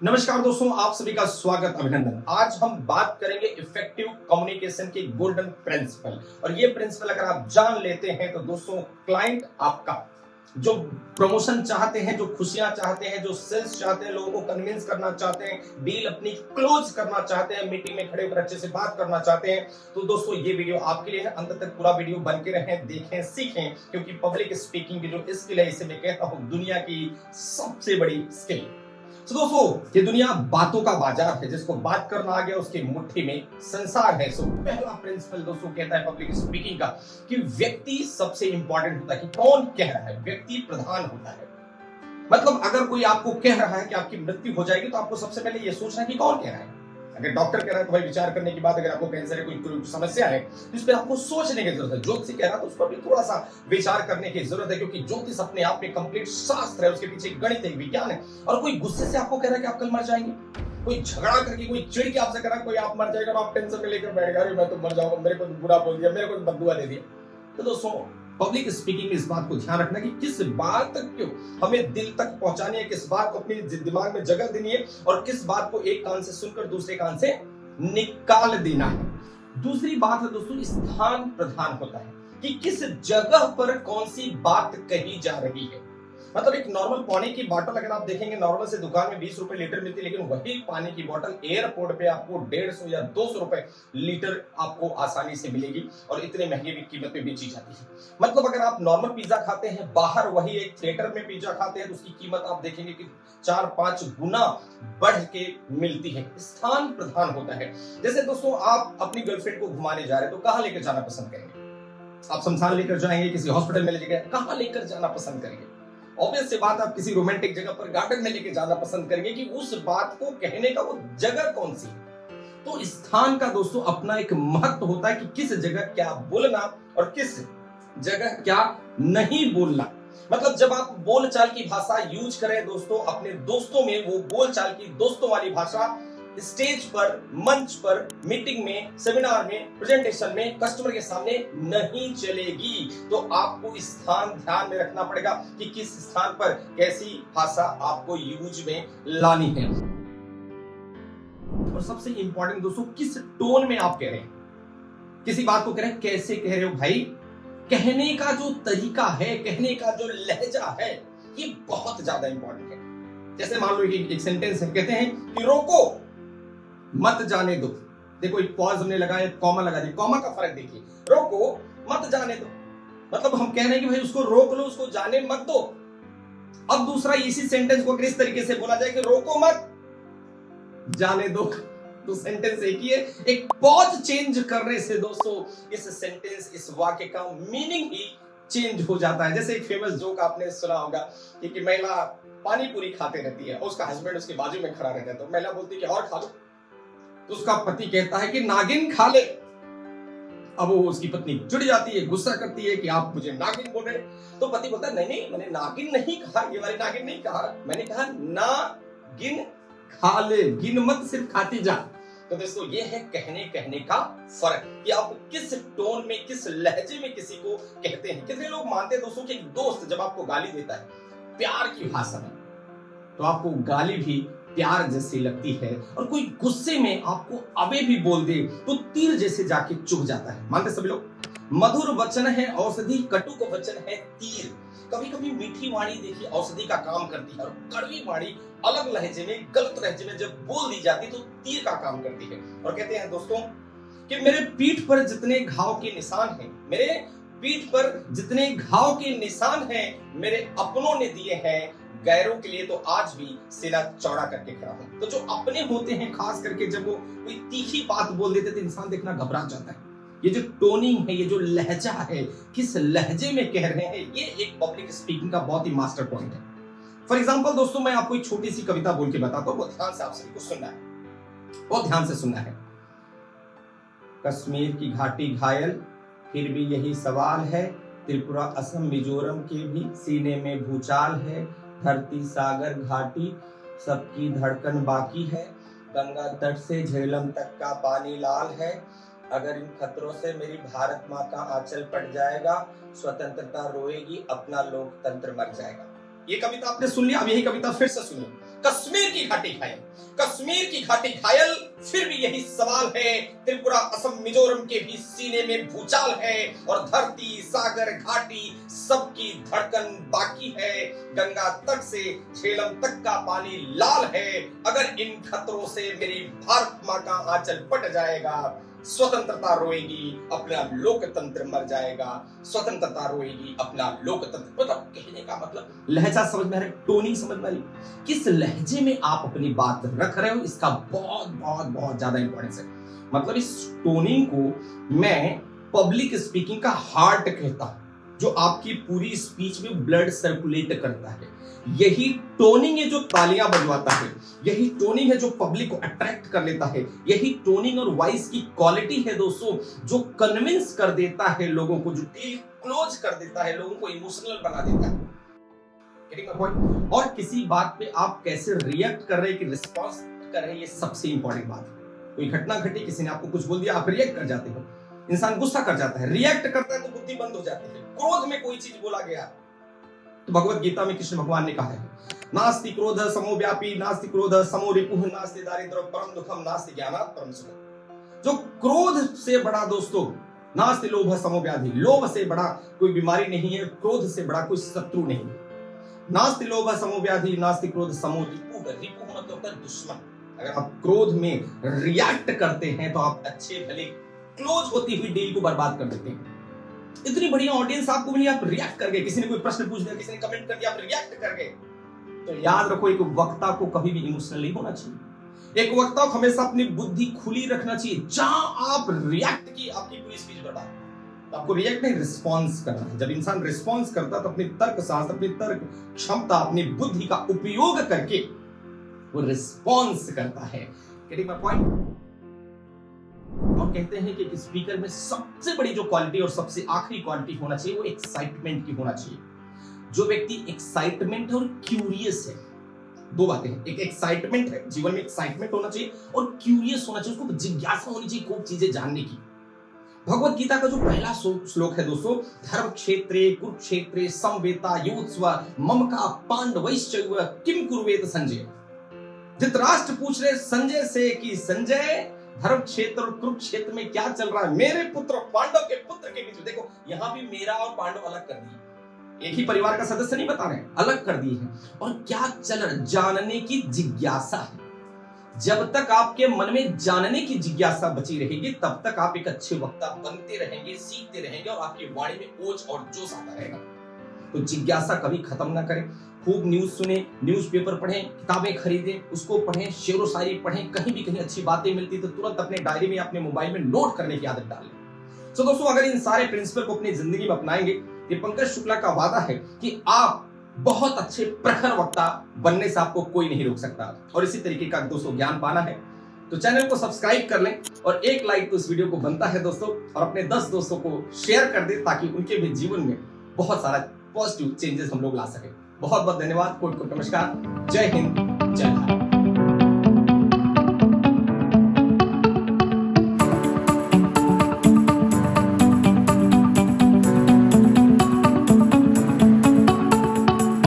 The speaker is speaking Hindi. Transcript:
नमस्कार दोस्तों, आप सभी का स्वागत, अभिनंदन। आज हम बात करेंगे इफेक्टिव कम्युनिकेशन के गोल्डन प्रिंसिपल। और ये प्रिंसिपल अगर आप जान लेते हैं तो दोस्तों, क्लाइंट आपका जो प्रमोशन चाहते हैं, जो खुशियां चाहते हैं, जो सेल्स चाहते हैं, लोगों को कन्विंस करना चाहते हैं, डील अपनी क्लोज करना चाहते हैं, मीटिंग में खड़े होकर अच्छे से बात करना चाहते हैं, तो दोस्तों ये वीडियो आपके लिए है। अंत तक पूरा वीडियो बन के रहें, देखें, सीखें, क्योंकि पब्लिक स्पीकिंग की जो स्किल है, इसे मैं कहता हूं दुनिया की सबसे बड़ी स्किल। तो दोस्तों, ये दुनिया बातों का बाजार है। जिसको बात करना आ गया उसकी मुट्ठी में संसार है। सो पहला प्रिंसिपल दोस्तों कहता है पब्लिक स्पीकिंग का कि व्यक्ति सबसे इंपॉर्टेंट होता है। कि कौन कह रहा है, व्यक्ति प्रधान होता है। मतलब अगर कोई आपको कह रहा है कि आपकी मृत्यु हो जाएगी, तो आपको सबसे पहले यह सोचना है कि कौन कह रहा है। अगर डॉक्टर कह रहा है तो भाई विचार करने की बात, अगर आपको कैंसर है, कोई समस्या है, तो इस पर आपको सोचने की जरूरत है। ज्योतिष कह रहा है तो उस पर भी थोड़ा सा विचार करने की जरूरत है, क्योंकि ज्योतिष अपने आप में कंप्लीट शास्त्र है, उसके पीछे गणित है, विज्ञान है। और कोई गुस्से से आपको कह रहा है कि आप कल मर जाएंगे, कोई झगड़ा करके, कोई चिढ़ के आपसे कह रहा है कोई आप मर जाएगा, आप टेंशन में लेकर बैठ गए, मैं तो मर जाऊंगा, मेरे को बुरा बोल दिया, मेरे को बददुआ दे दिया। तो दोस्तों, पब्लिक स्पीकिंग में इस बात को ध्यान रखना कि किस बात को हमें दिल तक पहुंचानी है, किस बात को अपने दिमाग में जगह देनी है, और किस बात को एक कान से सुनकर दूसरे कान से निकाल देना है। दूसरी बात है दोस्तों, स्थान प्रधान होता है कि किस जगह पर कौन सी बात कही जा रही है। मतलब एक नॉर्मल पानी की बोतल अगर आप देखेंगे, नॉर्मल से दुकान में 20 रुपए लीटर मिलती है, लेकिन वही पानी की बोतल एयरपोर्ट पे आपको 150 या 200 रुपए लीटर आपको आसानी से मिलेगी, और इतने महंगे भी कीमत पे बेची जाती है। मतलब अगर आप नॉर्मल पिज्जा खाते हैं बाहर, वही एक थिएटर में पिज्जा खाते हैं, तो उसकी कीमत आप देखेंगे कि 4-5 गुना बढ़ के मिलती है। स्थान प्रधान होता है। जैसे दोस्तों, आप अपनी गर्लफ्रेंड को घुमाने जा रहे हैं, तो कहां लेकर जाना पसंद करेंगे? आप शमशान लेकर जाएंगे, किसी हॉस्पिटल में लेकर, कहां लेकर जाना पसंद करेंगे? ऑब्वियस सी बात, आप किसी रोमांटिक जगह पर, गार्डन में लेके जाना पसंद करेंगे। कि उस बात को कहने का वो जगह कौन सी है। तो स्थान का दोस्तों अपना एक महत्व होता है कि किस जगह क्या बोलना और किस जगह क्या नहीं बोलना। मतलब जब आप बोलचाल की भाषा यूज करें दोस्तों अपने दोस्तों में, वो बोलचाल की दोस्तों वाली भाषा स्टेज पर, मंच पर, मीटिंग में, सेमिनार में, प्रेजेंटेशन में, कस्टमर के सामने नहीं चलेगी। तो आपको स्थान ध्यान में रखना पड़ेगा कि किस स्थान पर कैसी भाषा आपको यूज में लानी है। और सबसे इंपॉर्टेंट दोस्तों, किस टोन में आप कह रहे हैं। किसी बात को कह रहे हैं, कैसे कह रहे हो भाई। कहने का जो तरीका है, कहने का जो लहजा है, ये बहुत ज्यादा इंपॉर्टेंट है। जैसे मान लो एक सेंटेंस है, कहते हैं कि रोको मत जाने दो। देखो, एक पॉज हमने लगाया, कॉमा लगा दिया। कॉमा का फर्क देखिए, रोको मत जाने दो, मतलब हम कह रहे हैं कि भाई उसको रोक लो, उसको जाने मत दो। अब दूसरा इसी सेंटेंस को इस तरीके से बोला जाए कि रोको मत जाने दो, तो सेंटेंस एक ही है। एक पॉज चेंज करने से दोस्तों इस सेंटेंस, इस वाक्य का मीनिंग ही चेंज हो जाता है। जैसे एक फेमस जोक आपने सुना होगा कि महिला पानी पूरी खाते रहती है, उसका हस्बैंड उसके बाजू में खड़ा रहता है, तो महिला बोलती है कि और खा लो, तो उसका पति कहता है कि नागिन खा ले। अब वो उसकी पत्नी चिढ़ जाती है, गुस्सा करती है कि आप मुझे नागिन बोल रहे हैं। तो पति बोलता है नहीं नहीं, मैंने नागिन नहीं कहा, ये वाली नागिन नहीं कहा, मैंने कहा नागिन खा ले, गिन मत, सिर्फ खाती जा। तो दोस्तों, ये है कहने का फर्क कि आप किस टोन में, किस लहजे में किसी को कहते हैं। कितने लोग मानते हैं दोस्तों कि एक दोस्त जब आपको गाली देता है प्यार की भाषा में, तो आपको गाली भी प्यार जैसी लगती है। और कोई गुस्से में आपको अबे भी बोल दे तो तीर जैसे जाके चुभ जाता है। मानते सभी लोग? मधुर वचन है औषधि, कटु वचन है तीर। कभी कभी मीठी वाणी देखिए औषधि का काम करती है, और कड़वी वाणी अलग लहजे में, गलत लहजे में जब बोल दी जाती तो तीर का काम करती है। और कहते हैं दोस्तों कि मेरे पीठ पर जितने घाव के निशान हैं, मेरे पीठ पर जितने घाव के निशान हैं, मेरे अपनों ने दिए हैं, गैरों के लिए तो आज भी सीना चौड़ा करके खड़ा हूं। तो जो अपने होते हैं, खास करके जब वो कोई तीखी बात बोल देते तो इंसान देखना घबरा जाता है। ये जो टोनिंग है, ये जो लहजा है, किस लहजे में कह रहे हैं, ये एक पब्लिक स्पीकिंग का बहुत ही मास्टर पॉइंट है। फॉर एग्जाम्पल दोस्तों, मैं आपको एक छोटी सी कविता बोल के बताता हूं, बहुत ध्यान से आप सभी को सुनना है, बहुत ध्यान से सुनना है। कश्मीर की घाटी घायल, फिर भी यही सवाल है, त्रिपुरा, असम, मिजोरम के भी सीने में भूचाल है, धरती, सागर, घाटी, सबकी धड़कन बाकी है, गंगा तट से झेलम तक का पानी लाल है, अगर इन खतरों से मेरी भारत माँ का आंचल पट जाएगा, स्वतंत्रता रोएगी, अपना लोकतंत्र मर जाएगा। ये कविता आपने सुन लिया, अब यही कविता फिर से सुनिए। कश्मीर की घाटी घायल, कश्मीर की घाटी घायल, फिर भी यही सवाल है। त्रिपुरा, असम, मिजोरम के भी सीने में भूचाल है, और धरती, सागर, घाटी सबकी धड़कन बाकी है। गंगा तट से झेलम तक का पानी लाल है। अगर इन खतरों से मेरी भारत माँ का आंचल पट जाएगा, स्वतंत्रता रोएगी, अपना लोकतंत्र मर जाएगा। स्वतंत्रता रोएगी, अपना लोकतंत्र। मतलब कहने का मतलब लहजा समझ में आ रहा है, टोनिंग समझ में आ रही, किस लहजे में आप अपनी बात रख रहे हो, इसका बहुत बहुत बहुत ज्यादा इंपॉर्टेंस है। मतलब इस टोनिंग को मैं पब्लिक स्पीकिंग का हार्ट कहता हूं, जो आपकी पूरी स्पीच में ब्लड सर्कुलेट करता है। यही टोनिंग है जो तालियां बजवाता है, यही टोनिंग है जो पब्लिक को अट्रैक्ट कर लेता है, यही टोनिंग और वॉइस की क्वालिटी है दोस्तों, जो कन्विंस कर देता है लोगों को, जो डील क्लोज कर देता है, लोगों को इमोशनल बना देता है। और किसी बात पे आप कैसे रिएक्ट कर रहे हैं, कि रिस्पॉन्स कर रहे हैं, ये सबसे इंपॉर्टेंट बात है। कोई घटना घटी, किसी ने आपको कुछ बोल दिया, आप रिएक्ट कर जाते हो। इंसान गुस्सा कर जाता है, रिएक्ट करता है तो बुद्धि बंद हो जाती है। क्रोध में कोई चीज बोला गया तो भगवत गीता में कृष्ण भगवान ने कहा है, नास्ति क्रोध समो व्यापी, नास्ति क्रोध समो रिपुः, नास्ति दारिद्र्य परम दुखम, नास्ति ज्ञानात् परम सुखम। जो क्रोध से बड़ा दोस्तों, नास्ति लोभ समो व्याधि, लोभ से बड़ा कोई बीमारी नहीं है, क्रोध से बड़ा कोई शत्रु नहीं है। नास्ति लोभ समो व्याधि, नास्ति क्रोध समो रिपुः, रिपुः मतलब होता है दुश्मन। अगर आप क्रोध में रिएक्ट करते हैं तो आप अच्छे भले क्लोज होती हुई डील को बर्बाद कर देते हैं। इतनी बढ़िया ऑडियंस आपको मिली, आप रिएक्ट कर गए। किसी ने कोई प्रश्न पूछ दिया, किसी ने कमेंट कर दिया, आप रिएक्ट कर गए। तो याद रखो, एक वक्ता को कभी भी इमोशनल नहीं होना चाहिए। एक वक्ता को हमेशा अपनी बुद्धि खुली रखना चाहिए। जहां आप रिएक्ट की, आपकी पूरी स्पीच बर्बाद। आपको रिएक्ट नहीं, रिस्पॉन्स करना है। जब इंसान रिस्पॉन्स करता है तो अपनी तर्क शास्त्र, अपनी तर्क क्षमता, अपनी बुद्धि का उपयोग करके वो रिस्पॉन्स करता है। Getting my point? और कहते हैं कि स्पीकर में सबसे बड़ी जो क्वालिटी और सबसे आखिरी क्वालिटी होना चाहिए, वो एक्साइटमेंट की होना चाहिए। जो व्यक्ति एक्साइटमेंट है और क्यूरियस है, दो बातें हैं। एक एक्साइटमेंट है, जीवन में एक्साइटमेंट होना चाहिए, और क्यूरियस होना चाहिए, उसको जिज्ञासा होनी चाहिए खूब चीजें जानने की। भगवत गीता का जो पहला श्लोक है दोस्तों, धर्म क्षेत्रे कुरुक्षेत्रे समवेता युत्स्व ममका पांडवैश्चैव किम कुर्वेत संजय। धृतराष्ट्र पूछ रहे संजय से कि संजय, धर्म क्षेत्र और कुरुक्षेत्र में क्या चल रहा है, मेरे पुत्र और पांडव के पुत्र के बीच में। देखो यहां भी मेरा और पांडव अलग कर दिए, एक ही परिवार का सदस्य नहीं बता रहे, अलग कर दिए हैं। और क्या चल रहा है, जानने की जिज्ञासा है। जब तक आपके मन में जानने की जिज्ञासा बची रहेगी, तब तक आप एक अच्छे वक्ता बनते रहेंगे, सीखते रहेंगे, और आपकी वाणी में ओज और जोश आता रहेगा। तो जिज्ञासा कभी खत्म ना करें। खूब न्यूज सुने, न्यूज़पेपर पढ़ें, किताबें खरीदें, उसको पढ़ें, शेर व शायरी पढ़ें। कहीं भी कहीं अच्छी बातें मिलती तो तुरंत अपने डायरी में, अपने मोबाइल में नोट करने की आदत डाल लें। तो दोस्तों, अगर इन सारे प्रिंसिपल को अपनी जिंदगी में अपनाएंगे, ये पंकज शुक्ला का वादा है कि आप बहुत अच्छे प्रखर वक्ता बनने से आपको कोई नहीं रोक सकता। और इसी तरीके का दोस्तों ज्ञान पाना है तो चैनल को सब्सक्राइब कर लें, और एक लाइक तो इस वीडियो को बनता है दोस्तों, और अपने 10 दोस्तों को शेयर कर दें, ताकि उनके भी जीवन में बहुत सारा पॉजिटिव चेंजेस हम लोग ला सके। बहुत बहुत धन्यवाद, कोट कोट नमस्कार, जय हिंद।